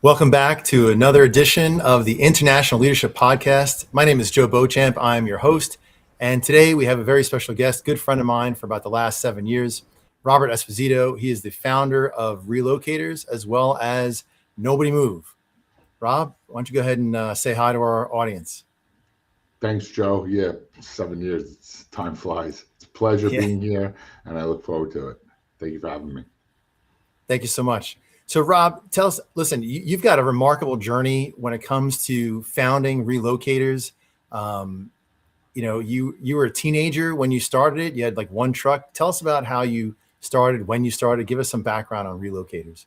Welcome back to another edition of the International Leadership Podcast. My name is Joe Beauchamp. I'm your host. And today we have a very special guest, good friend of mine for about the last 7 years, Robert Esposito. He is the founder of Relocators as well as Nobody Move. Rob, why don't you go ahead and say hi to our audience? Thanks, Joe. Yeah, 7 years. Time flies. It's a pleasure Yeah, being here, and I look forward to it. Thank you for having me. thank you so much. So Rob, tell us, listen, you've got a remarkable journey when it comes to founding Relocators. Um, you were a teenager when you started it. You had like one truck. Tell us about how you started, when you started. Give us some background on Relocators.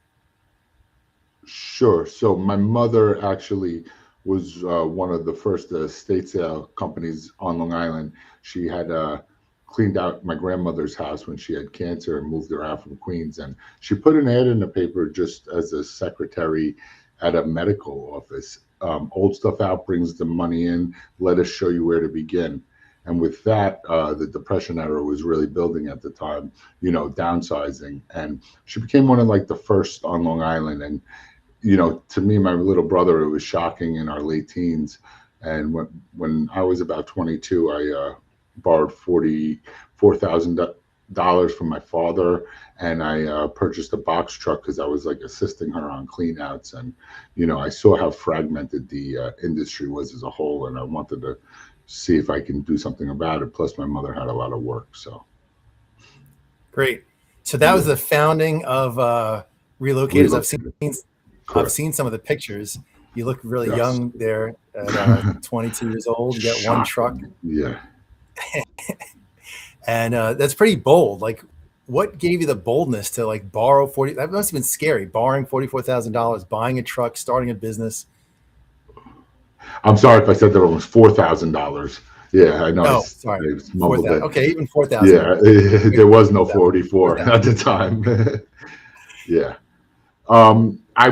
Sure. So my mother actually was one of the first estate sale companies on Long Island. She had cleaned out my grandmother's house when she had cancer and moved her out from Queens. And she put an ad in the paper just as a secretary at a medical office. Old stuff out brings the money in. Let us show you where to begin. And with that, the Depression era was really building at the time, downsizing. And she became one of like the first on Long Island. And to me, my little brother, it was shocking in our late teens. And when I was about 22, I borrowed $44,000 from my father, and I purchased a box truck because I was like assisting her on cleanouts. And I saw how fragmented the industry was as a whole, and I wanted to see if I can do something about it. Plus, my mother had a lot of work, so Great. So that was yeah, the founding of Relocators. relocated. I've Correct. seen some of the pictures. You look really Yes. young there at 22 years old. You got one truck, Shocking. Yeah. and that's pretty bold. Like, what gave you the boldness to like borrow 40? That must have been scary. Borrowing $44,000, buying a truck, starting a business. I'm sorry if I said that it was $4,000. Yeah, I know Oh, sorry, I four mumbled thousand. it. Okay, even 4,000. Yeah, Great. there was no 4,000. 44 4,000. at the time. Yeah. I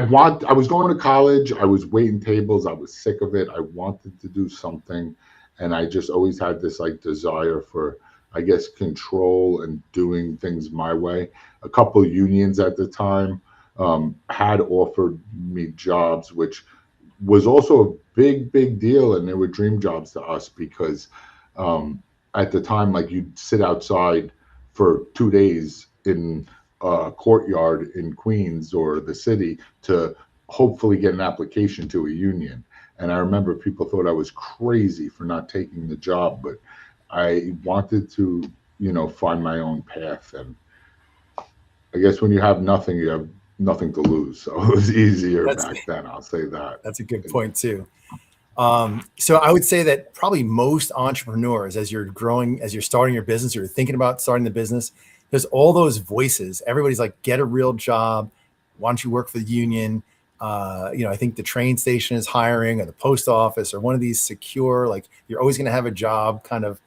was going to college. I was waiting tables. I was sick of it. I wanted to do something, and I just always had this like desire for, I guess, control and doing things my way. A couple unions at the time had offered me jobs, which was also a big deal, and they were dream jobs to us because at the time, like you'd sit outside for 2 days in a courtyard in Queens or the city to hopefully get an application to a union. And I remember people thought I was crazy for not taking the job, but I wanted to, find my own path. And I guess when you have nothing, you have nothing to lose. So it was easier That's back then. I'll say that. that's a good point too. So I would say that probably most entrepreneurs, as you're growing, as you're starting your business, or you're thinking about starting the business, there's all those voices. Everybody's like, get a real job. Why don't you work for the union? I think the train station is hiring, or the post office, or one of these secure, like you're always going to have a job kind of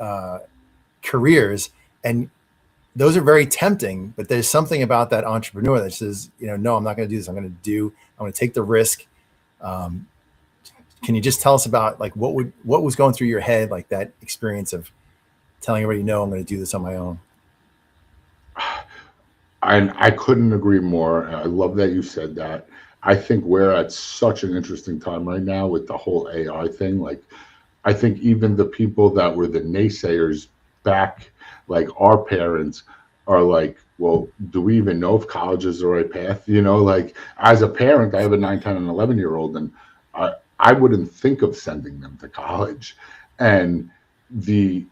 uh, careers. And those are very tempting, but there's something about that entrepreneur that says, no, I'm not going to do this. I'm going to take the risk. Um, can you just tell us about like what was going through your head, like that experience of telling everybody, no, I'm going to do this on my own? And I couldn't agree more. I love that you said that. I think we're at such an interesting time right now with the whole AI thing. Like, I think even the people that were the naysayers back, like our parents, are like, well, do we even know if college is the right path? Like as a parent, I have a 9, 10, and 11-year-old, and I wouldn't think of sending them to college. And the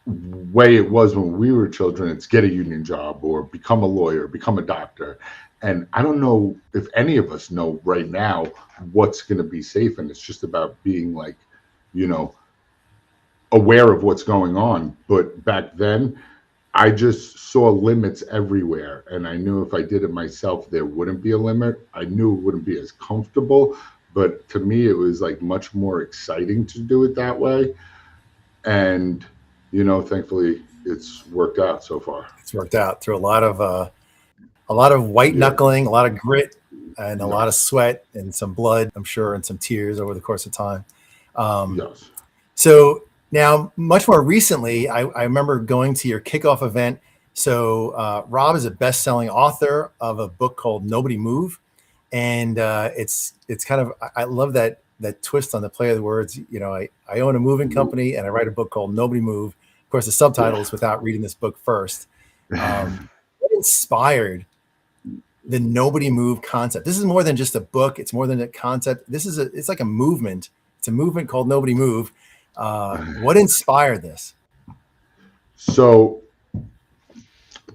way it was when we were children, it's get a union job or become a lawyer, become a doctor. And I don't know if any of us know right now what's going to be safe. And it's just about being like, you know, aware of what's going on. But back then, I just saw limits everywhere. And I knew if I did it myself, there wouldn't be a limit. I knew it wouldn't be as comfortable. But to me, it was like much more exciting to do it that way. And, thankfully, it's worked out so far. It's worked out through a lot of white Yeah. knuckling, a lot of grit, and a lot of Yes. sweat and some blood, I'm sure, and some tears over the course of time. Um, Yes. so now, much more recently, I remember going to your kickoff event. So Rob is a best-selling author of a book called Nobody Move. And it's kind of, I love that twist on the play of the words. You know, I own a moving company and I write a book called Nobody Move. Of course, the subtitle is without reading this book first. What inspired the Nobody Move concept? This is more than just a book. It's more than a concept. It's like a movement. It's a movement called Nobody Move. What inspired this? So,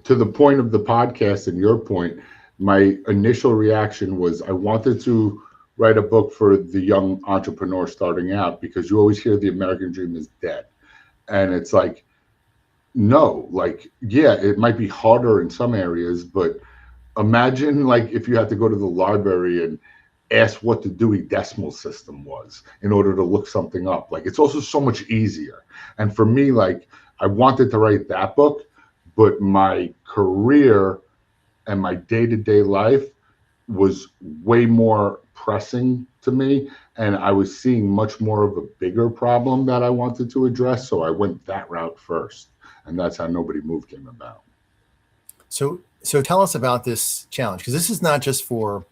to the point of the podcast and your point, my initial reaction was I wanted to write a book for the young entrepreneur starting out, because you always hear the American dream is dead. And it's like, no, like, yeah, it might be harder in some areas, but imagine like if you had to go to the library and ask what the Dewey Decimal System was in order to look something up. Like, it's also so much easier. And for me, like, I wanted to write that book, but my career and my day-to-day life was way more pressing to me, and I was seeing much more of a bigger problem that I wanted to address, so I went that route first, and that's how Nobody Move came about. So tell us about this challenge, because this is not just for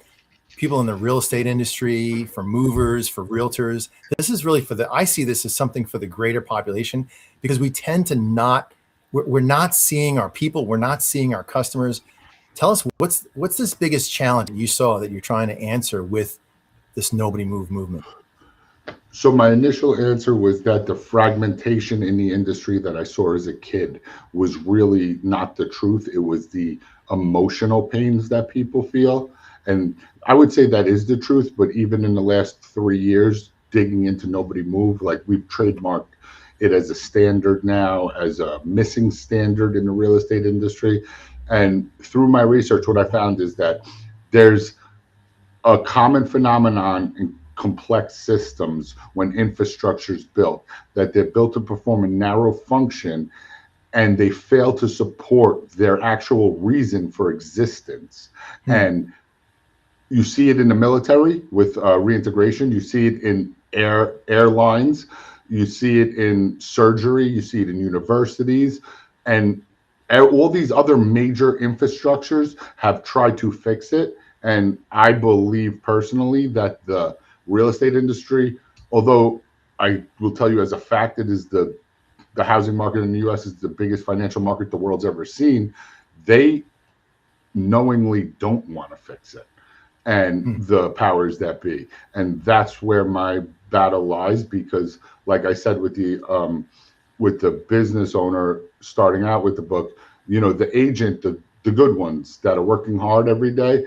people in the real estate industry, for movers, for realtors. This is really I see this as something for the greater population, because we tend to we're not seeing our people, we're not seeing our customers. Tell us what's this biggest challenge that you saw that you're trying to answer with this Nobody Move movement? So my initial answer was that the fragmentation in the industry that I saw as a kid was really not the truth. It was the emotional pains that people feel. And I would say that is the truth, but even in the last 3 years, digging into Nobody Move, like, we've trademarked it as a standard now, as a missing standard in the real estate industry. And through my research, what I found is that there's a common phenomenon in complex systems when infrastructure is built, that they're built to perform a narrow function and they fail to support their actual reason for existence. And you see it in the military with reintegration. You see it in airlines. You see it in surgery. You see it in universities. And all these other major infrastructures have tried to fix it. And I believe personally that the real estate industry, although I will tell you as a fact, it is the housing market in the US is the biggest financial market the world's ever seen, they knowingly don't want to fix it. And the powers that be. And that's where my battle lies, because like I said, with the business owner starting out with the book, you know, the agent, the good ones that are working hard every day,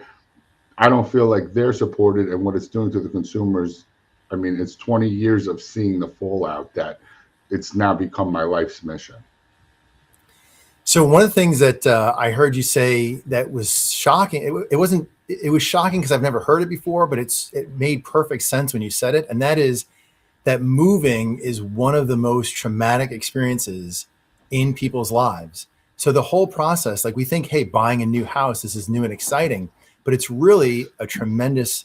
I don't feel like they're supported. And what it's doing to the consumers, I mean, it's 20 years of seeing the fallout that it's now become my life's mission. So one of the things that I heard you say that was shocking, it was shocking because I've never heard it before, but it made perfect sense when you said it. And that is that moving is one of the most traumatic experiences in people's lives. So the whole process, like, we think, hey, buying a new house, this is new and exciting, but it's really a tremendous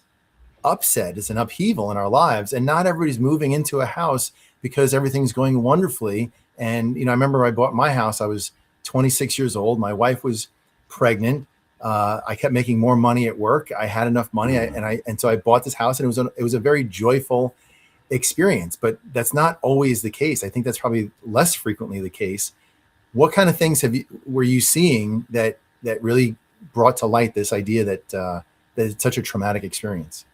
upset. It's an upheaval in our lives. And not everybody's moving into a house because everything's going wonderfully. And, you know, I remember I bought my house, I was 26 years old. My wife was pregnant. I kept making more money at work. I had enough money. And so I bought this house, and it was a very joyful experience, but that's not always the case. I think that's probably less frequently the case. What kind of things were you seeing that really brought to light this idea that it's such a traumatic experience?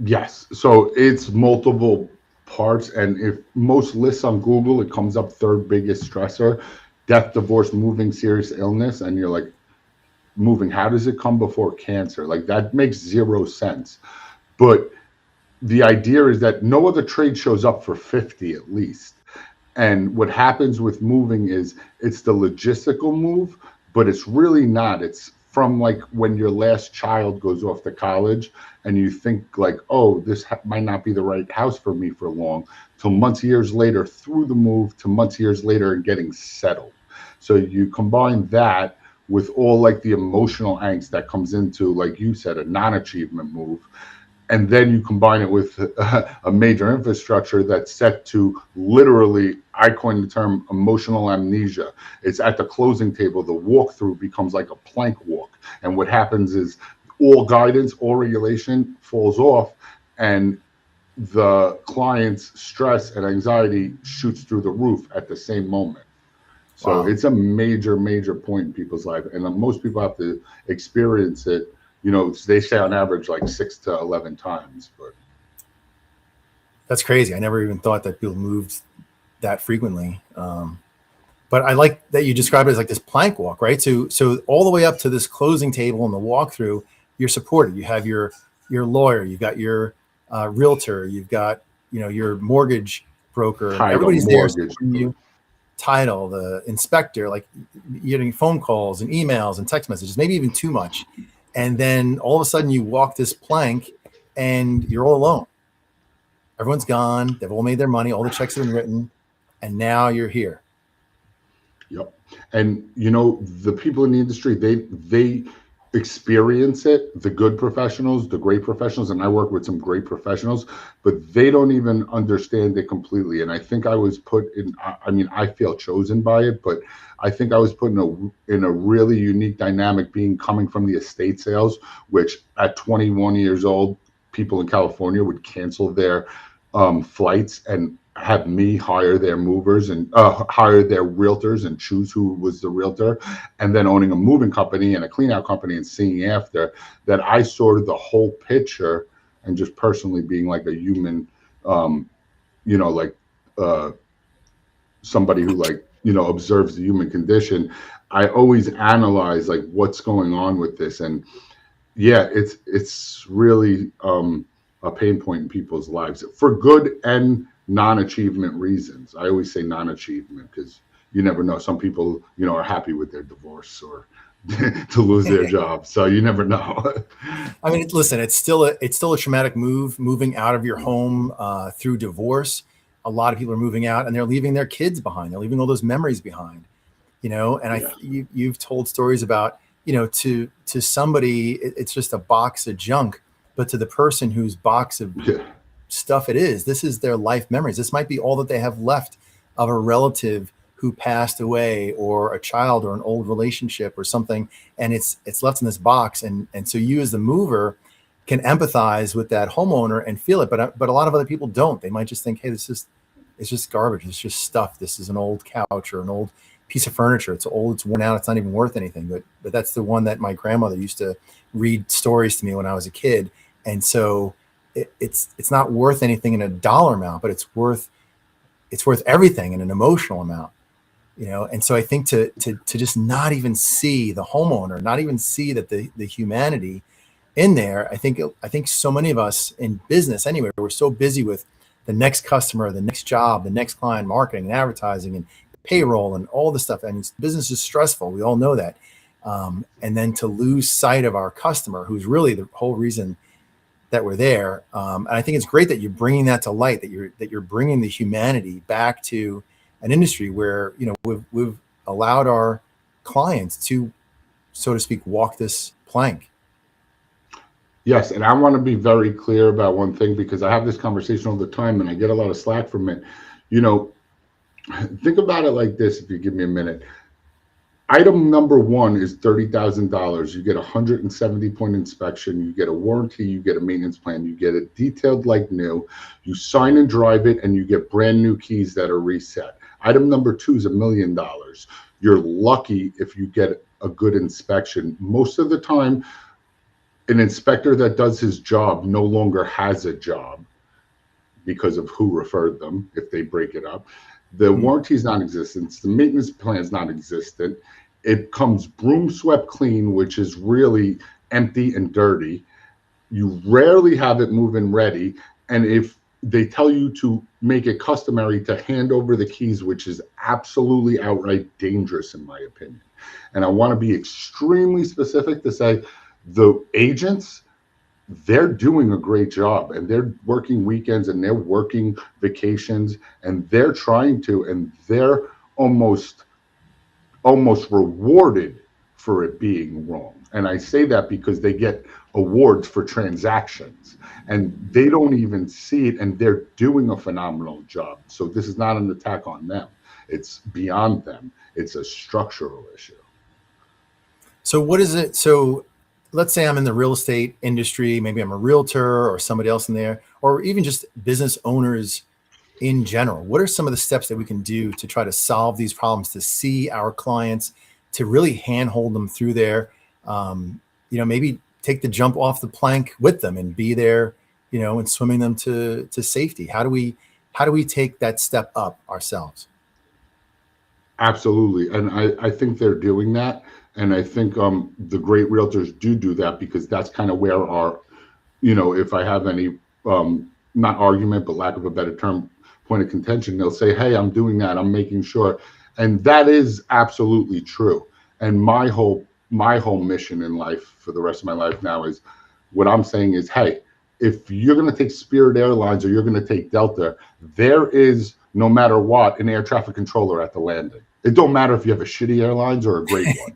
Yes. So it's multiple parts. And if most lists on Google, it comes up third biggest stressor: death, divorce, moving, serious illness. And you're like, moving, how does it come before cancer? Like, that makes zero sense. But the idea is that no other trade shows up for 50 at least. And what happens with moving is it's the logistical move, but it's really not. It's from like when your last child goes off to college and you think like, oh, this might not be the right house for me for long, till months, years later through the move, to months, years later and getting settled. So you combine that with all like the emotional angst that comes into, like you said, a non-achievement move. And then you combine it with a major infrastructure that's set to literally, I coined the term emotional amnesia. It's at the closing table. The walkthrough becomes like a plank walk. And what happens is all guidance, all regulation falls off, and the client's stress and anxiety shoots through the roof at the same moment. So Wow. it's a major, major point in people's life. And most people have to experience it. You know, they say on average like 6 to 11 times. But That's crazy. I never even thought that people moved that frequently. But I like that you describe it as like this plank walk, right? So all the way up to this closing table and the walkthrough, you're supported. You have your lawyer, you've got your realtor, you've got your mortgage broker, and title, everybody's there mortgage. supporting you. Title, the inspector, like you're getting phone calls and emails and text messages, maybe even too much. And then all of a sudden you walk this plank and you're all alone. Everyone's gone. They've all made their money. All the checks have been written. And now you're here. Yep. And you know, the people in the industry, they experience it, the good professionals, the great professionals, and I work with some great professionals, but they don't even understand it completely. And I think I was put in, I mean, I feel chosen by it, but I think I was put in a really unique dynamic, being coming from the estate sales, which at 21 years old, people in California would cancel their flights and have me hire their movers and hire their realtors and choose who was the realtor, and then owning a moving company and a clean out company and seeing after that, I saw the whole picture. And just personally being like a human, you know, like somebody who, like, you know, observes the human condition, I always analyze like what's going on with this. And yeah, it's really a pain point in people's lives for good and non-achievement reasons. I always say non-achievement because you never know. Some people, you know, are happy with their divorce or to lose their job, so you never know. I mean, listen, it's still a traumatic moving out of your home through divorce. A lot of people are moving out and they're leaving their kids behind. They're leaving all those memories behind, And Yeah. you've told stories about, to somebody it's just a box of junk, but to the person whose box of Yeah. stuff it is, this is their life memories. This might be all that they have left of a relative who passed away, or a child, or an old relationship or something, and it's left in this box. And so you as the mover can empathize with that homeowner and feel it, but a lot of other people don't. They might just think, hey, it's just garbage, it's just stuff, this is an old couch or an old piece of furniture, it's old, it's worn out, it's not even worth anything. But that's the one that my grandmother used to read stories to me when I was a kid. And so it's not worth anything in a dollar amount, but it's worth everything in an emotional amount. And so I think to just not even see the homeowner, not even see that the humanity in there. I think so many of us in business anyway, we're so busy with the next customer, the next job, the next client, marketing and advertising and payroll and all this stuff. And business is stressful. We all know that. And then to lose sight of our customer, who's really the whole reason that we're there. And I think it's great that you're bringing that to light, that you're bringing the humanity back to an industry where, we've allowed our clients to, so to speak, walk this plank. Yes, and I want to be very clear about one thing, because I have this conversation all the time and I get a lot of slack from it. You know, think about it like this, if you give me a minute. Item number one is $30,000. You get a 170-point inspection. You get a warranty. You get a maintenance plan. You get it detailed like new. You sign and drive it, and you get brand new keys that are reset. Item number two is $1 million. You're lucky if you get a good inspection. Most of the time, an inspector that does his job no longer has a job because of who referred them if they break it up. The warranty is non-existent. The maintenance plan is non-existent. It comes broom swept clean, which is really empty and dirty. You rarely have it move-in ready. And if they tell you to make it customary to hand over the keys, which is absolutely outright dangerous in my opinion. And I want to be extremely specific to say the agents, they're doing a great job, and they're working weekends and they're working vacations, and they're trying to, and they're almost rewarded for it being wrong. And I say that because they get awards for transactions and they don't even see it, and they're doing a phenomenal job. So this is not an attack on them. It's beyond them. It's a structural issue. So what is it? So let's say I'm in the real estate industry, maybe I'm a realtor or somebody else in there, or even just business owners in general. What are some of the steps that we can do to try to solve these problems, to see our clients, to really handhold them through there? Maybe take the jump off the plank with them and be there, and swimming them to safety. How do we take that step up ourselves? Absolutely. And I think they're doing that. And I think the great realtors do that, because that's kind of where our, if I have any, not argument, but lack of a better term, point of contention, they'll say, hey, I'm doing that. I'm making sure. And that is absolutely true. And my whole mission in life for the rest of my life now is, what I'm saying is, hey, if you're going to take Spirit Airlines or you're going to take Delta, there is, no matter what, an air traffic controller at the landing. It don't matter if you have a shitty airlines or a great one.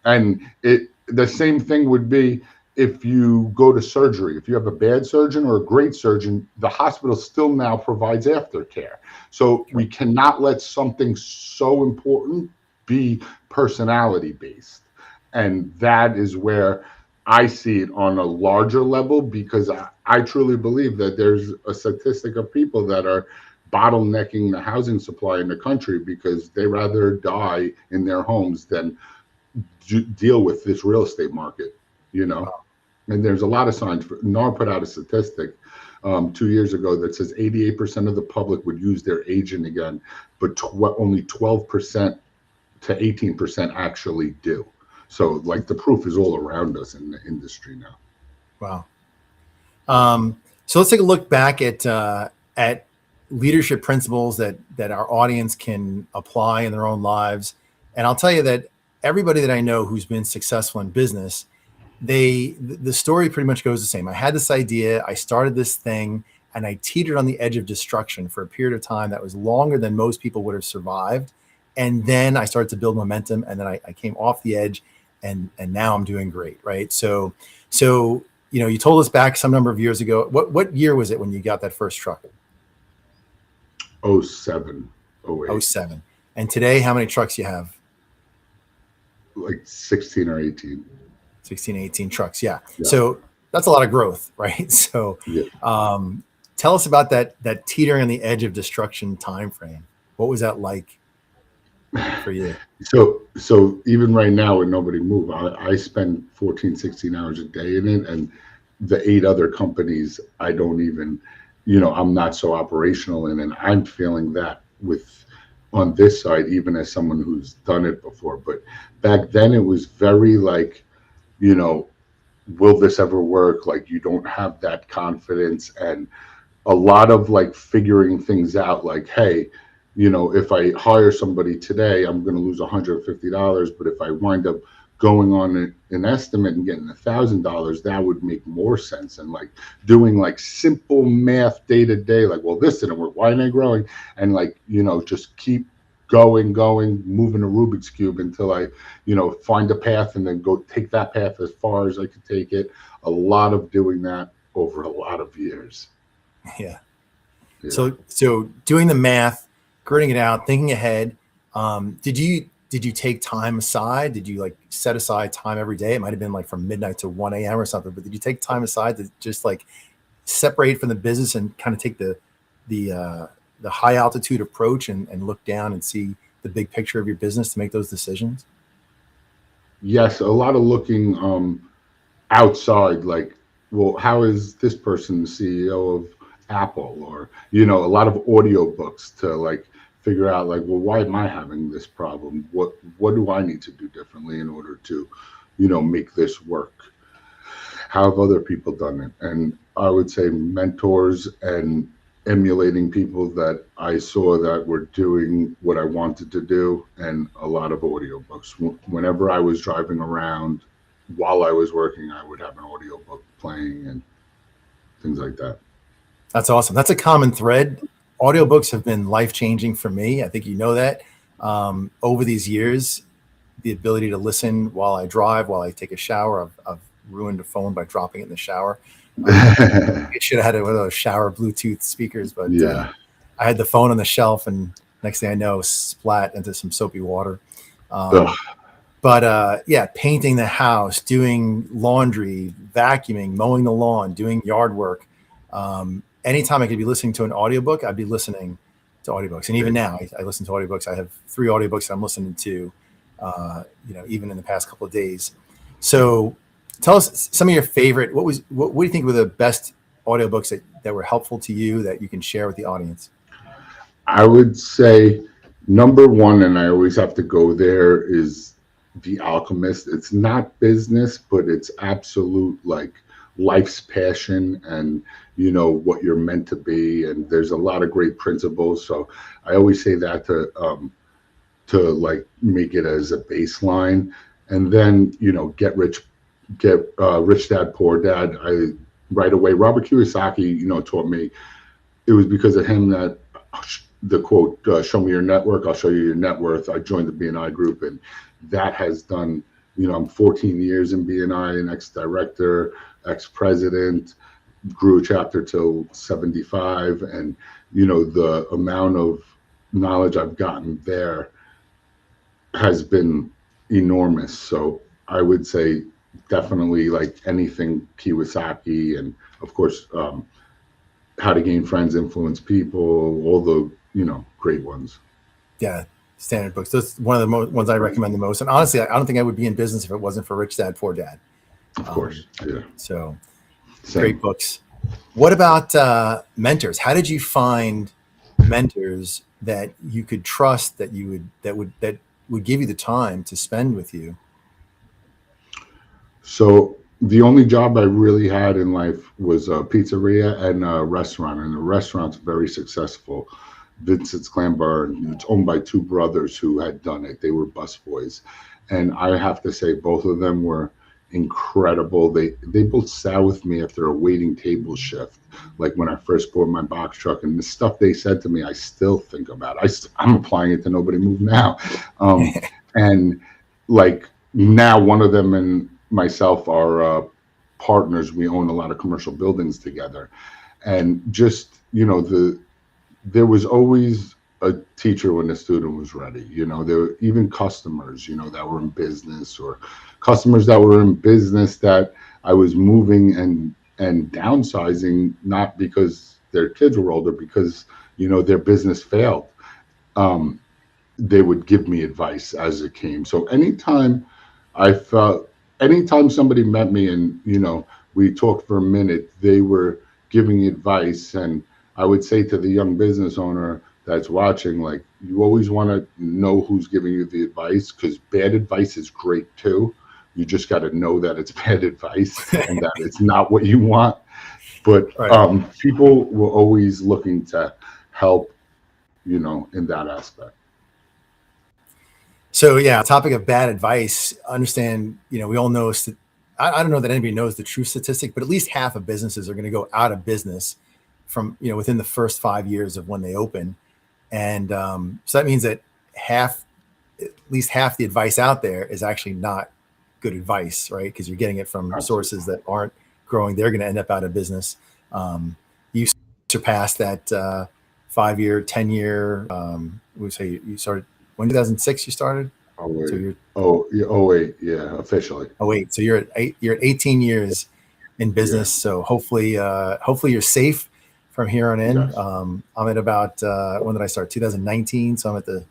And the same thing would be if you go to surgery. If you have a bad surgeon or a great surgeon, the hospital still now provides aftercare. So we cannot let something so important be personality based. And that is where I see it on a larger level, because I truly believe that there's a statistic of people that are bottlenecking the housing supply in the country because they rather die in their homes than deal with this real estate market, Wow. And there's a lot of signs. NAR put out a statistic 2 years ago that says 88% of the public would use their agent again, but only 12% to 18% actually do. So like the proof is all around us in the industry now. Wow. So let's take a look back at leadership principles that our audience can apply in their own lives. And I'll tell you that everybody that I know who's been successful in business, the story pretty much goes the same. I had this idea, I started this thing, and I teetered on the edge of destruction for a period of time that was longer than most people would have survived. And then I started to build momentum, and then I came off the edge, and now I'm doing great, right? So you told us back some number of years ago. What year was it when you got that first truck? '07, Oh '08, seven. And today, how many trucks you have? like 16 or 18. 16, 18 trucks. Yeah. Yeah. So that's a lot of growth, right? So Yeah. tell us about that teetering on the edge of destruction time frame. What was that like for you? So even right now with Nobody Move, I spend 14, 16 hours a day in it. And the 8 other companies, I don't even, I'm not so operational in, and I'm feeling that on this side, even as someone who's done it before. But back then it was very like, you know, will this ever work? Like, you don't have that confidence, and a lot of like figuring things out, like, hey, if I hire somebody today, I'm going to lose $150. But if I wind up going on an estimate and getting $1,000, that would make more sense. And like doing like simple math day to day, like, well, this didn't work. Why am I growing? And like, just keep going, moving a Rubik's Cube until I, find a path, and then go take that path as far as I could take it. A lot of doing that over a lot of years. Yeah. Yeah. So doing the math, gritting it out, thinking ahead. Did you take time aside? Did you like set aside time every day? It might have been like from midnight to 1 a.m. or something, but did you take time aside to just like separate from the business and kind of take the high altitude approach and look down and see the big picture of your business to make those decisions? Yes, a lot of looking outside, like, well, how is this person the CEO of Apple? Or, a lot of audio books to like figure out, like, well, why am I having this problem? What do I need to do differently in order to, make this work? How have other people done it? And I would say mentors and emulating people that I saw that were doing what I wanted to do, and a lot of audiobooks. Whenever I was driving around while I was working, I would have an audiobook playing and things like that. That's awesome. That's a common thread. Audiobooks have been life-changing for me. I think you know that. Over these years, the ability to listen while I drive, while I take a shower. I've ruined a phone by dropping it in the shower. I should have had one of those shower Bluetooth speakers, but Yeah. I had the phone on the shelf, and next thing I know, splat into some soapy water. Ugh. But yeah, painting the house, doing laundry, vacuuming, mowing the lawn, doing yard work. Anytime I could be listening to an audiobook, I'd be listening to audiobooks. And even now, I listen to audiobooks. I have 3 audiobooks I'm listening to, even in the past couple of days. So tell us some of your favorite, what do you think were the best audiobooks that were helpful to you that you can share with the audience? I would say number one, and I always have to go there, is The Alchemist. It's not business, but it's absolute like life's passion and what you're meant to be. And there's a lot of great principles. So I always say that to like make it as a baseline. And then Get Rich Dad Poor Dad. I right away Robert Kiyosaki taught me. It was because of him that the quote, show me your network, I'll show you your net worth. I joined the BNI group, and that has done, I'm 14 years in BNI, an ex-director, ex-president, grew a chapter till 75. And, the amount of knowledge I've gotten there has been enormous. So I would say definitely like anything Kiyosaki, and of course, How to Gain Friends, Influence People, all the great ones. Yeah, standard books. That's one of the ones I recommend the most. And honestly, I don't think I would be in business if it wasn't for Rich Dad Poor Dad. Of course, yeah. So Same. great books. What about mentors? How did you find mentors that you could trust, that would give you the time to spend with you? So the only job I really had in life was a pizzeria and a restaurant, and the restaurant's very successful. Vincent's Clam Bar, it's owned by 2 brothers who had done it. They were busboys, and I have to say both of them were incredible. They both sat with me after a waiting table shift, like when I first bought my box truck, and the stuff they said to me, I still think about. I'm applying it to Nobody Move Now, and like now one of them and myself are partners. We own a lot of commercial buildings together, and just there was always a teacher when the student was ready. There were even customers that were in business, or customers that were in business that I was moving and downsizing, not because their kids were older, because their business failed. They would give me advice as it came. So anytime somebody met me and we talked for a minute, they were giving advice. And I would say to the young business owner that's watching, like, you always want to know who's giving you the advice, because bad advice is great too. You just got to know that it's bad advice and that it's not what you want. But right. People were always looking to help, in that aspect. So yeah, topic of bad advice. Understand, we all know. I don't know that anybody knows the true statistic, but at least half of businesses are going to go out of business from within the first 5 years of when they open, and so that means that at least half the advice out there is actually not good advice, right? Because you're getting it from sources that aren't growing. They're going to end up out of business. You surpassed that 5-year, 10-year. We say you started. When 2006 you started? Oh, 08, yeah, officially. 08. So you're at 18 years in business. Yeah. So hopefully you're safe from here on in. Yes. I'm at about when did I start? 2019. So I'm at the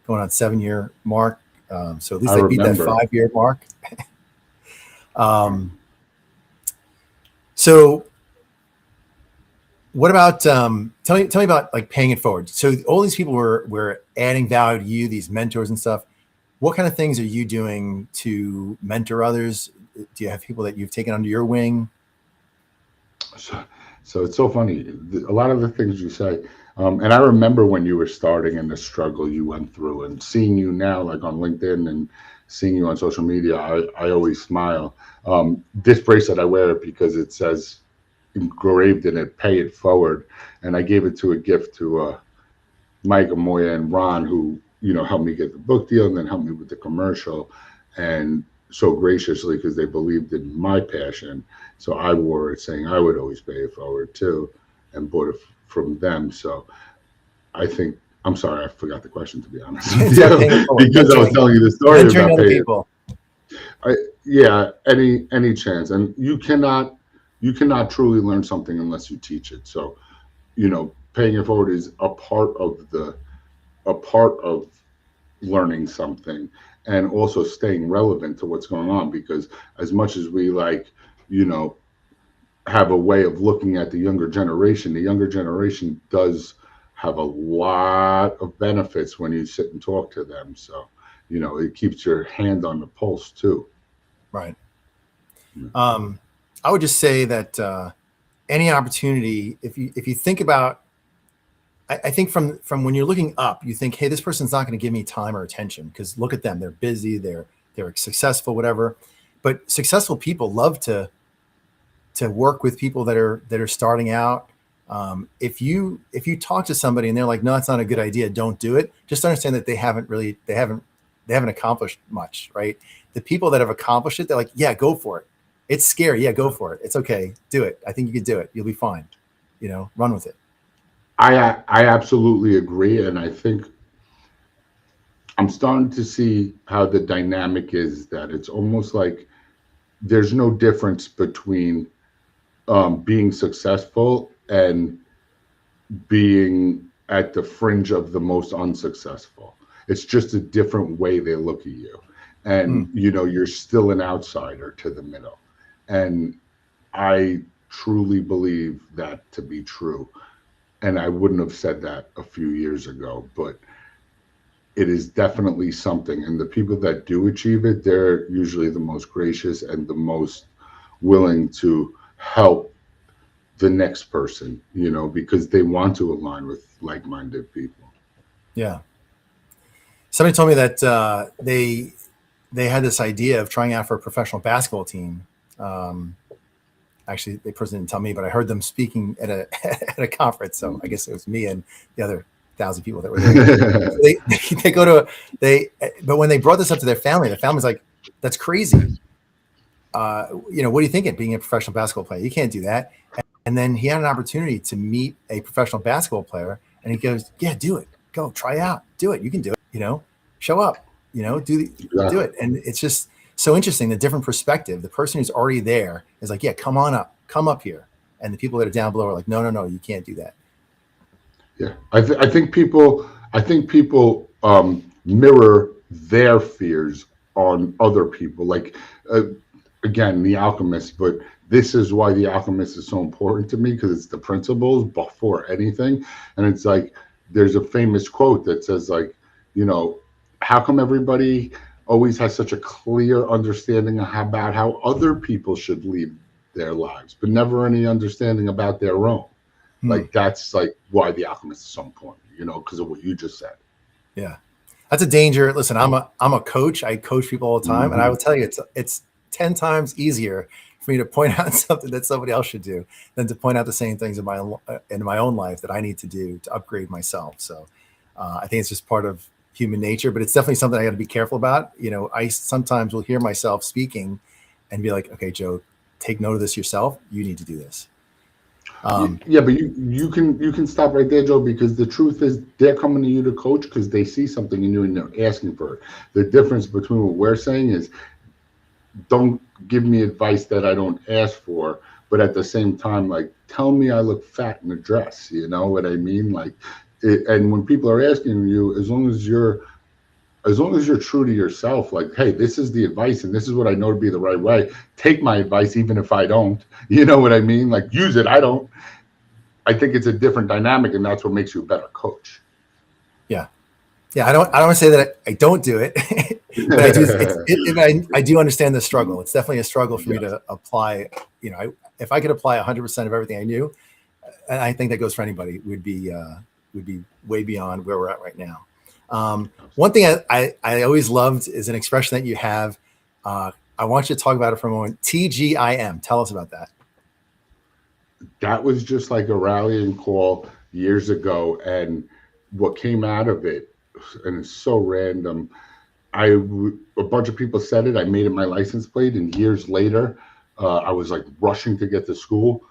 going on 7-year mark. So at least I beat that 5-year mark. So what about tell me about like paying it forward. So all these people were adding value to you, these mentors and stuff. What kind of things are you doing to mentor others? Do you have people that you've taken under your wing? So it's so funny. A lot of the things you say, and I remember when you were starting and the struggle you went through, and seeing you now, like on LinkedIn and seeing you on social media, I always smile. This bracelet, I wear it because it says engraved in it, pay it forward. And I gave it to a gift to Mike, Amoya, and Ron, who helped me get the book deal and then helped me with the commercial, and so graciously, because they believed in my passion. So I wore it saying I would always pay it forward too, and bought it from them. So I think, I'm sorry, I forgot the question, to be honest with you, because I was telling you the story about paying people. Yeah, any chance, and you cannot truly learn something unless you teach it. So, paying it forward is a part of learning something, and also staying relevant to what's going on, because as much as we you know have a way of looking at the younger generation does have a lot of benefits when you sit and talk to them. So, it keeps your hand on the pulse too. Right. Um, I would just say that any opportunity, if you think about, I think from when you're looking up, you think, hey, this person's not going to give me time or attention because look at them, they're busy, they're successful, whatever. But successful people love to work with people that are starting out. If you talk to somebody and they're like, no, it's not a good idea, don't do it. Just understand that they haven't accomplished much, right? The people that have accomplished it, they're like, yeah, go for it. It's scary, yeah, go for it. It's okay, do it. I think you can do it. You'll be fine. Run with it. I absolutely agree, and I think I'm starting to see how the dynamic is that it's almost like there's no difference between being successful and being at the fringe of the most unsuccessful. It's just a different way they look at you. And, Mm, you're still an outsider to the middle. And I truly believe that to be true. And I wouldn't have said that a few years ago, but it is definitely something. And the people that do achieve it, they're usually the most gracious and the most willing to help the next person, because they want to align with like-minded people. yeah. Somebody told me that they had this idea of trying out for a professional basketball team. Um, Actually, the person didn't tell me, but I heard them speaking at a at a conference. So I guess it was me and the other 1,000 people that were there. So they go to but when they brought this up to their family, the family's like, "That's crazy. What are you thinking? Being a professional basketball player, you can't do that." And then he had an opportunity to meet a professional basketball player, and he goes, "Yeah, do it. Go try out. Do it. You can do it. Show up. Do Exactly. it." And it's just so interesting, the different perspective. The person who's already there is like, "Yeah, come on up. Come up here." And the people that are down below are like, "No, no, no, you can't do that." Yeah, I think people mirror their fears on other people. Like, uh, again, The Alchemist, but this is why The Alchemist is so important to me, because it's the principles before anything. And it's like there's a famous quote that says, like, you know, how come everybody always has such a clear understanding about how other people should lead their lives, but never any understanding about their own? Hmm. Like, that's like why The Alchemist is so important, because of what you just said. Yeah. That's a danger. Listen, I'm a coach. I coach people all the time, and I will Hmm. tell you, it's 10 times easier for me to point out something that somebody else should do than to point out the same things in my own life that I need to do to upgrade myself. So I think it's just part of human nature, but it's definitely something I got to be careful about. I sometimes will hear myself speaking and be like, "Okay, Joe, take note of this yourself. You need to do this." Um, Yeah, but you can stop right there, Joe, because the truth is they're coming to you to coach because they see something in you and they're asking for it. The difference between what we're saying is, don't give me advice that I don't ask for, but at the same time, like, tell me I look fat in a dress. You know what I mean? Like, and when people are asking you, as long as you're true to yourself, like, hey, this is the advice and this is what I know to be the right way. Take my advice, even if I don't. You know what I mean? Like, use it. I don't. I think it's a different dynamic, and that's what makes you a better coach. yeah. Yeah, I don't want to say that I don't do it, but I do. I do understand the struggle. It's definitely a struggle for me Yes. to apply. If I could apply 100% of everything I knew, and I think that goes for anybody, would be way beyond where we're at right now. One thing I always loved is an expression that you have. I want you to talk about it for a moment. TGIM. Tell us about that. That was just like a rallying call years ago, and what came out of it, and it's so random. A bunch of people said it. I made it my license plate, and years later, I was like rushing to get to school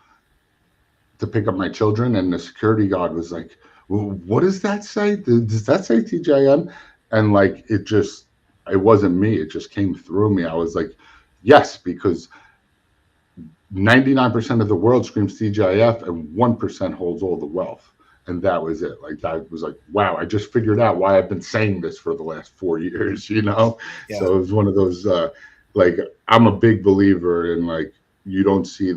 to pick up my children, and the security guard was like, well, "What does that say? Does that say TGIM?" And like, it just, it wasn't me. It just came through me. I was like, yes, because 99% of the world screams TGIF and 1% holds all the wealth. And that was it. Like, that was like, wow, I just figured out why I've been saying this for the last 4 years, you know? Yeah. So it was one of those, like, I'm a big believer in, like, you don't see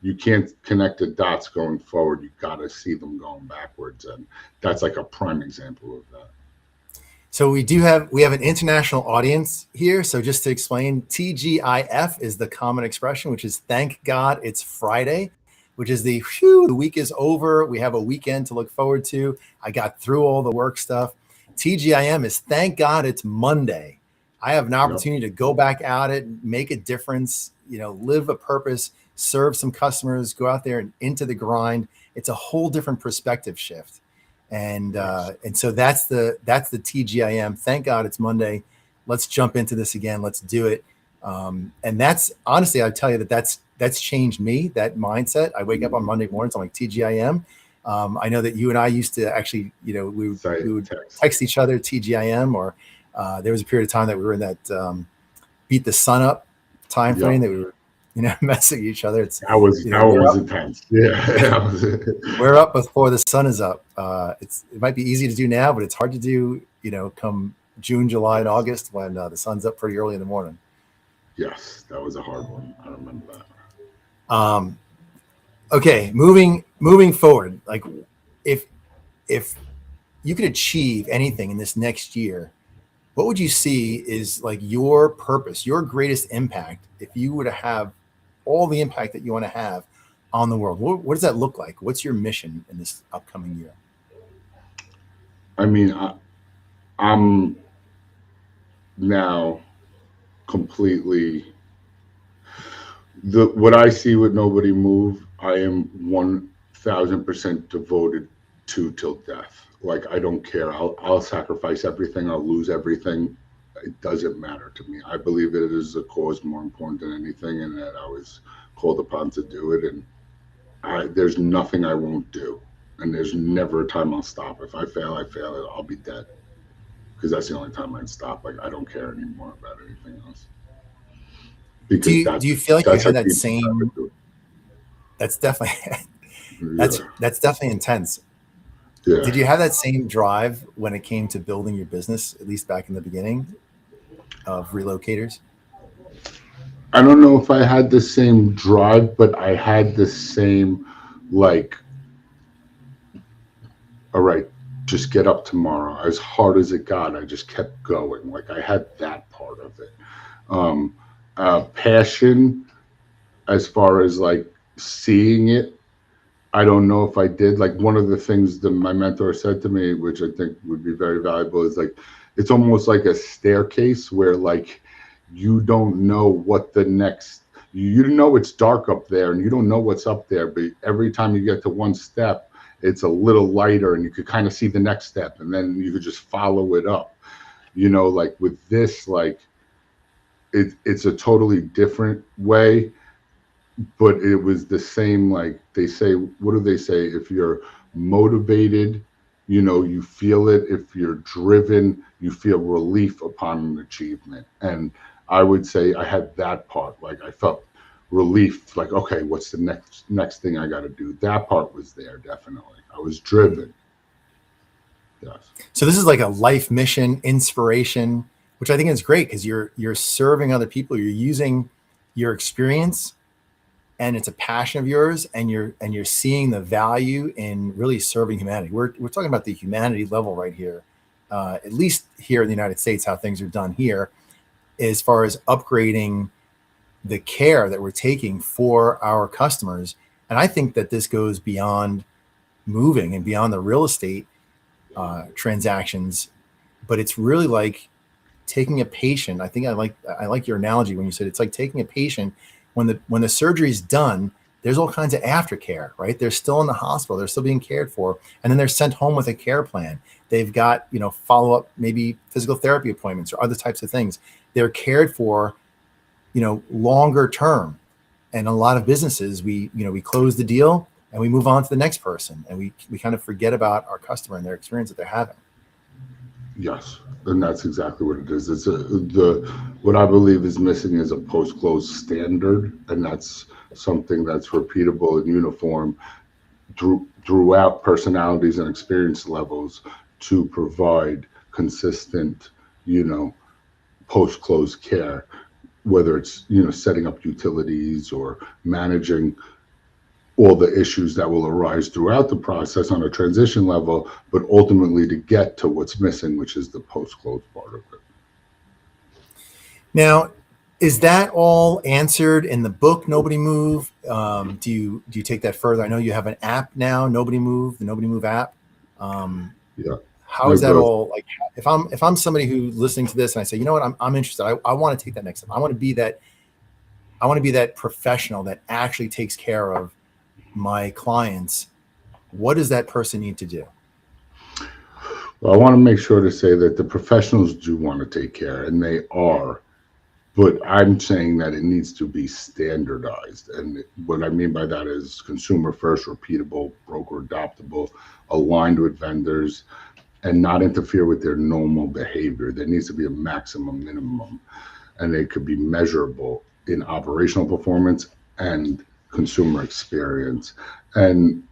you can't connect the dots going forward. You got to see them going backwards. And that's like a prime example of that. So we have an international audience here. So just to explain, TGIF is the common expression, which is thank God it's Friday, which is the week is over. We have a weekend to look forward to. I got through all the work stuff. TGIM is thank God it's Monday. I have an opportunity to go back at it, make a difference, live a purpose, serve some customers, go out there and into the grind. It's a whole different perspective shift. And so that's the TGIM. Thank God it's Monday. Let's jump into this again. Let's do it. And that's honestly, I tell you that's changed me, that mindset. I wake up on Monday mornings, I'm like TGIM. I know that you and I used to actually, we would text each other TGIM, or there was a period of time that we were in that beat the sun up time frame that we were, messing each other. That was intense. Yeah. We're up before the sun is up. It might be easy to do now, but it's hard to do, come June, July, and August when the sun's up pretty early in the morning. Yes, that was a hard one. I remember that. Okay, moving forward, like if you could achieve anything in this next year, what would you see is like your purpose, your greatest impact, if you were to have all the impact that you want to have on the world? What does that look like? What's your mission in this upcoming year? I mean, I'm now completely what I see with Nobody Move, I am 1000% devoted to till death. Like, I don't care. I'll sacrifice everything. I'll lose everything. It doesn't matter to me. I believe it is a cause more important than anything, and that I was called upon to do it. And there's nothing I won't do. And there's never a time I'll stop. If I fail, I'll be dead. Because that's the only time I'd stop. Like, I don't care anymore about anything else. Because do you feel like you had that same? That's definitely that's definitely intense. Yeah. Did you have that same drive when it came to building your business, at least back in the beginning of Relocators? I don't know if I had the same drive, but I had the same, like, all right, just get up tomorrow. As hard as it got, I just kept going. Like, I had that part of it. Passion, as far as like seeing it, I don't know if I did. Like, one of the things that my mentor said to me, which I think would be very valuable, is like, it's almost like a staircase where, like, you don't know what the next, you know it's dark up there and you don't know what's up there, but every time you get to one step, it's a little lighter and you could kind of see the next step, and then you could just follow it up. Like with this, like, it's a totally different way, but it was the same. Like, they say, what do they say? If you're motivated, you feel it. If you're driven, you feel relief upon an achievement. And I would say I had that part. Like, I felt relief, like, okay, what's the next thing I got to do? That part was there, definitely. I was driven. Yes. So this is like a life mission, inspiration, which I think is great, because you're serving other people. You're using your experience, and it's a passion of yours, and you're seeing the value in really serving humanity. We're talking about the humanity level right here, at least here in the United States, how things are done here, as far as upgrading the care that we're taking for our customers. And I think that this goes beyond moving and beyond the real estate transactions, but it's really like taking a patient. I think I like your analogy when you said it's like taking a patient when the surgery's done. There's all kinds of aftercare, right? They're still in the hospital, they're still being cared for, and then they're sent home with a care plan. They've got follow-up, maybe physical therapy appointments or other types of things. They're cared for longer term. And a lot of businesses, we close the deal and we move on to the next person, and we kind of forget about our customer and their experience that they're having. Yes, and that's exactly what it is. It's the what I believe is missing is a post-close standard, and that's something that's repeatable and uniform throughout personalities and experience levels to provide consistent, you know, post-close care, whether it's, setting up utilities or managing all the issues that will arise throughout the process on a transition level, but ultimately to get to what's missing, which is the post-close part of it. Now, is that all answered in the book Nobody Move? Do you take that further? I know you have an app now, Nobody Move, the Nobody Move app. Um, Yeah, how I is that go. all like? If I'm somebody who's listening to this and I say, you know what, I'm interested. I want to take that next step. I want to be that. I want to be that professional that actually takes care of my clients. What does that person need to do? Well, I want to make sure to say that the professionals do want to take care, and they are. But I'm saying that it needs to be standardized. And what I mean by that is consumer first, repeatable, broker adoptable, aligned with vendors, and not interfere with their normal behavior. There needs to be a maximum minimum, and they could be measurable in operational performance and consumer experience. And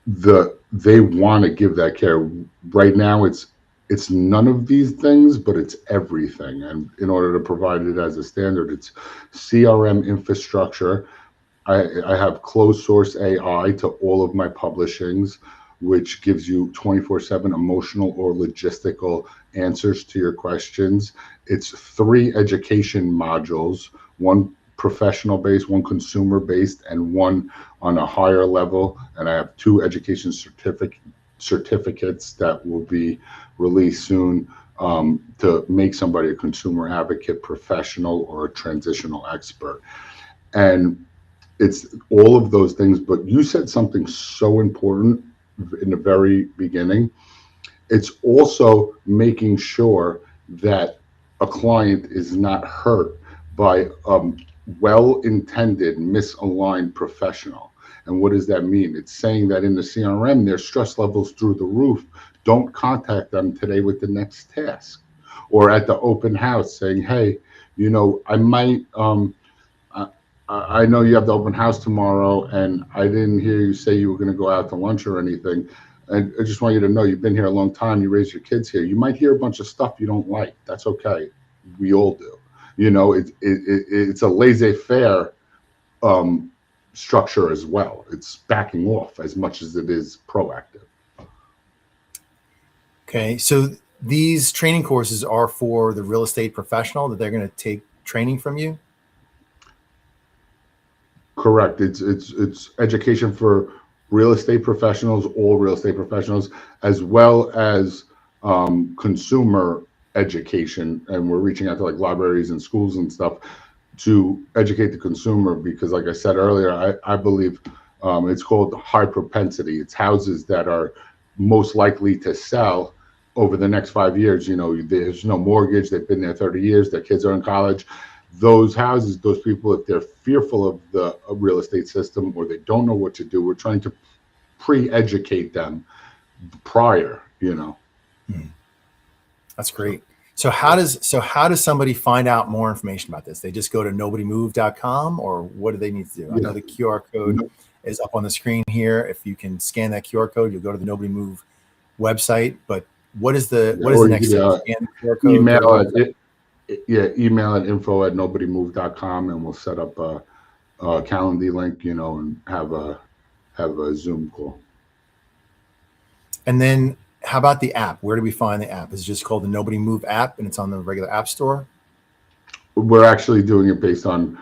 they want to give that care. Right now it's none of these things, but it's everything. And in order to provide it as a standard, it's CRM infrastructure. I have closed source AI to all of my publishings, which gives you 24/7 emotional or logistical answers to your questions. It's 3 education modules, one professional based, one consumer based, and one on a higher level. And I have 2 education certificates that will be released soon, to make somebody a consumer advocate professional or a transitional expert. And it's all of those things. But you said something so important in the very beginning. It's also making sure that a client is not hurt by a well-intended misaligned professional. And what does that mean? It's saying that in the CRM their stress levels through the roof, don't contact them today with the next task. Or at the open house saying, hey, I might I, I know you have the open house tomorrow, and I didn't hear you say you were going to go out to lunch or anything. And I just want you to know you've been here a long time. You raised your kids here. You might hear a bunch of stuff you don't like. That's okay. We all do. It's a laissez-faire um, structure as well. It's backing off as much as it is proactive. Okay, so these training courses are for the real estate professional that they're going to take training from you. Correct. It's education for real estate professionals, all real estate professionals, as well as consumer education. And we're reaching out to like libraries and schools and stuff to educate the consumer because, like I said earlier, I believe it's called high propensity. It's houses that are most likely to sell over the next 5 years. There's no mortgage. They've been there 30 years. Their kids are in college. Those houses, those people, if they're fearful of the real estate system or they don't know what to do, we're trying to pre-educate them prior. Hmm. That's great. So how does somebody find out more information about this? They just go to nobodymove.com, or what do they need to do? I know Yeah. the QR code is up on the screen here. If you can scan that QR code, you'll go to the Nobody Move website. But what is the Or you next could step? Scan the QR code, go to the email website. email at info@nobodymove.com, and we'll set up a Calendly link, and have a Zoom call. And then how about the app? Where do we find the app? Is it just called the Nobody Move app and it's on the regular app store? We're actually doing it based on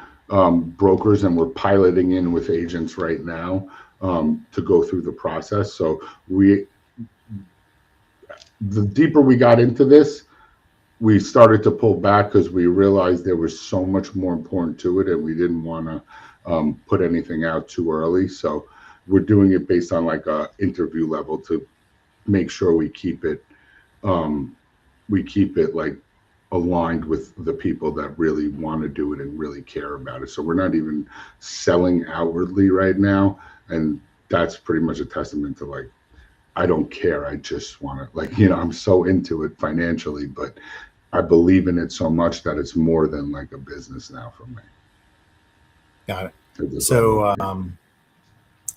brokers, and we're piloting in with agents right now to go through the process. So the deeper we got into this, we started to pull back because we realized there was so much more important to it, and we didn't want to put anything out too early. So we're doing it based on like a interview level to make sure um, we keep it like aligned with the people that really want to do it and really care about it. So we're not even selling outwardly right now, and that's pretty much a testament to like I don't care. I just want to, like, you know, I'm so into it financially, but I believe in it so much that it's more than like a business now for me. Got it. It just all So, motivates.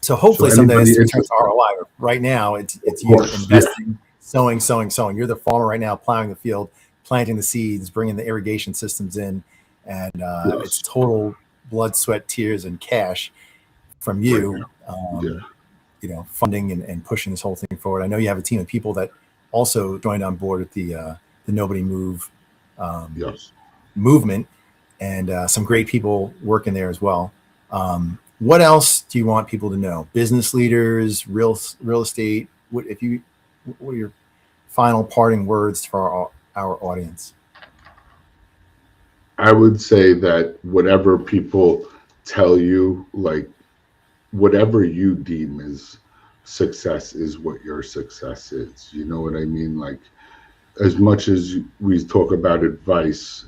so So hopefully someday anybody this turns to interested? ROI. Right now, Of it's you course, yeah, investing, sowing. You're the farmer right now, plowing the field, planting the seeds, bringing the irrigation systems in, and it's yes, total blood, sweat, tears, and cash from right you. now, yeah, Funding and pushing this whole thing forward. I know you have a team of people that also joined on board with the Nobody Move um, yes. movement, and some great people working there as well. What else do you want people to know? Business leaders, real estate. What are your final parting words for our audience? I would say that whatever people tell you, like whatever you deem as success is what your success is. You know what I mean? Like, as much as we talk about advice,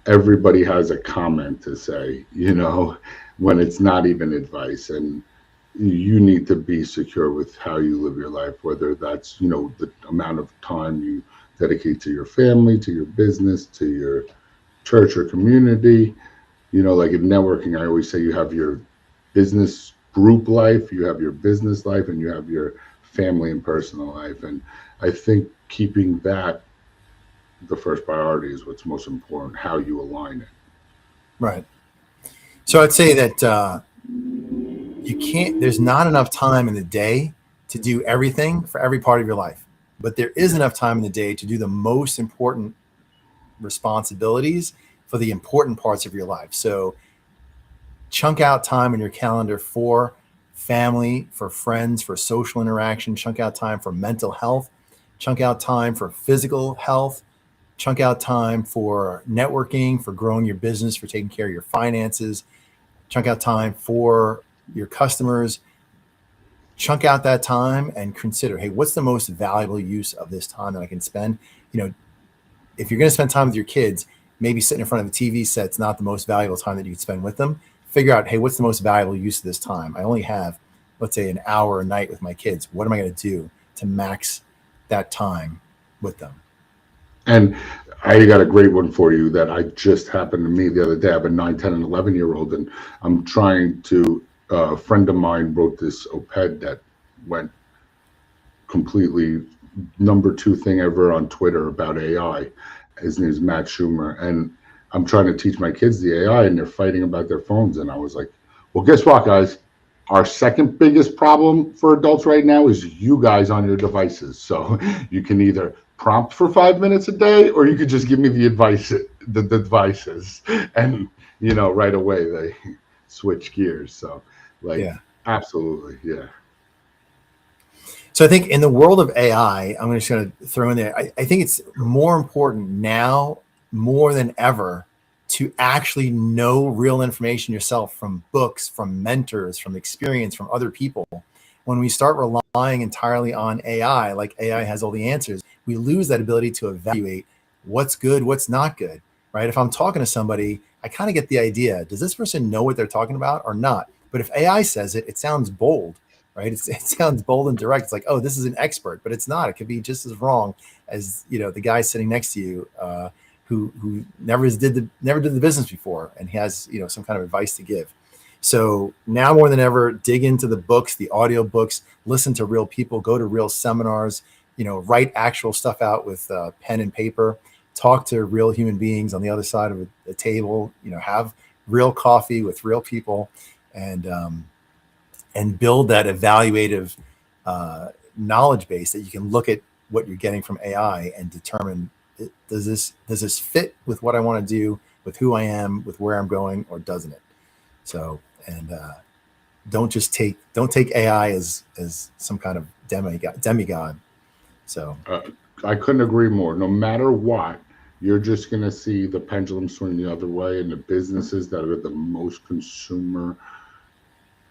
everybody has a comment to say, you know, when it's not even advice. And you need to be secure with how you live your life, whether that's, you know, the amount of time you dedicate to your family, to your business, to your church or community. You know, like in networking, I always say you have your business group life, you have your business life, and you have your family and personal life. And I think keeping that the first priority is what's most important, how you align it. Right. So I'd say that you can't. There's not enough time in the day to do everything for every part of your life, but there is enough time in the day to do the most important responsibilities for the important parts of your life. So chunk out time in your calendar for family, for friends, for social interaction, chunk out time for mental health, chunk out time for physical health, chunk out time for networking, for growing your business, for taking care of your finances, chunk out time for your customers. Chunk out that time and consider, hey, what's the most valuable use of this time that I can spend? You know, if you're going to spend time with your kids, maybe sitting in front of a TV set's not the most valuable time that you can spend with them. Figure out, hey, what's the most valuable use of this time? I only have, let's say, an hour a night with my kids. What am I going to do to max that time with them? And I got a great one for you that I just happened to me the other day. I have a 9, 10, and 11-year-old, and I'm trying to, a friend of mine wrote this op-ed that went completely number 2 thing ever on Twitter about AI. His name is Matt Schumer. And I'm trying to teach my kids the AI, and they're fighting about their phones. And I was like, well, guess what, guys? Our second biggest problem for adults right now is you guys on your devices. So you can either prompt for 5 minutes a day, or you could just give me the advice, the devices. And, you know, right away they switch gears. So, like, Yeah. absolutely. Yeah. So I think in the world of AI, I'm just going to throw in there. I think it's more important now, more than ever, to actually know real information yourself from books, from mentors, from experience, from other people. When we start relying entirely on AI, like AI has all the answers, we lose that ability to evaluate what's good, what's not good, right? If I'm talking to somebody, I kind of get the idea. Does this person know what they're talking about or not? But if AI says it, it sounds bold, right? It sounds bold and direct. It's like, oh, this is an expert, but it's not. It could be just as wrong as, you know, the guy sitting next to you who never did the business before, and he has, you know, some kind of advice to give. So now more than ever, dig into the books, the audio books, listen to real people, go to real seminars, you know, write actual stuff out with pen and paper, talk to real human beings on the other side of a table, you know, have real coffee with real people, and build that evaluative knowledge base that you can look at what you're getting from AI and determine, does this fit with what I want to do, with who I am, with where I'm going, or doesn't it? So, and don't take AI as some kind of demigod. So Uh, I couldn't agree more. No matter what, you're just going to see the pendulum swing the other way, and the businesses that are the most consumer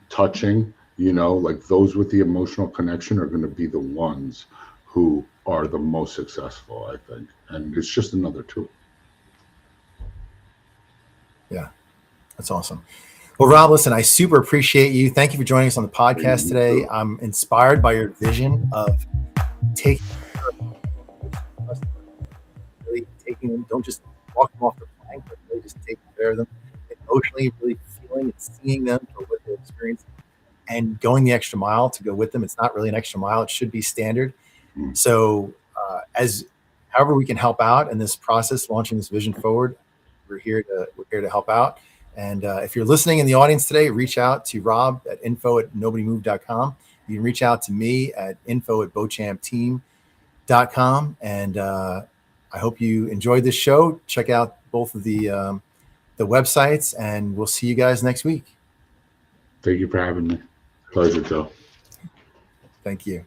touching, you know, like those with the emotional connection are going to be the ones who are the most successful, I think. And it's just another tool. yeah, that's awesome. Well, Rob, listen, I super appreciate you. Thank you for joining us on the Hey, podcast you today. too. I'm inspired by your vision of taking really taking them, don't just walk them off the plank, but really just taking care of them emotionally, really feeling and seeing them for what they're experiencing and going the extra mile to go with them. It's not really an extra mile. It should be standard. So as however we can help out in this process, launching this vision forward, we're here to help out. And if you're listening in the audience today, reach out to Rob at info@nobodymove.com. You can reach out to me at info@beauchampteam.com. And I hope you enjoyed this show. Check out both of the websites, and we'll see you guys next week. Thank you for having me. Pleasure, Joe. Thank you.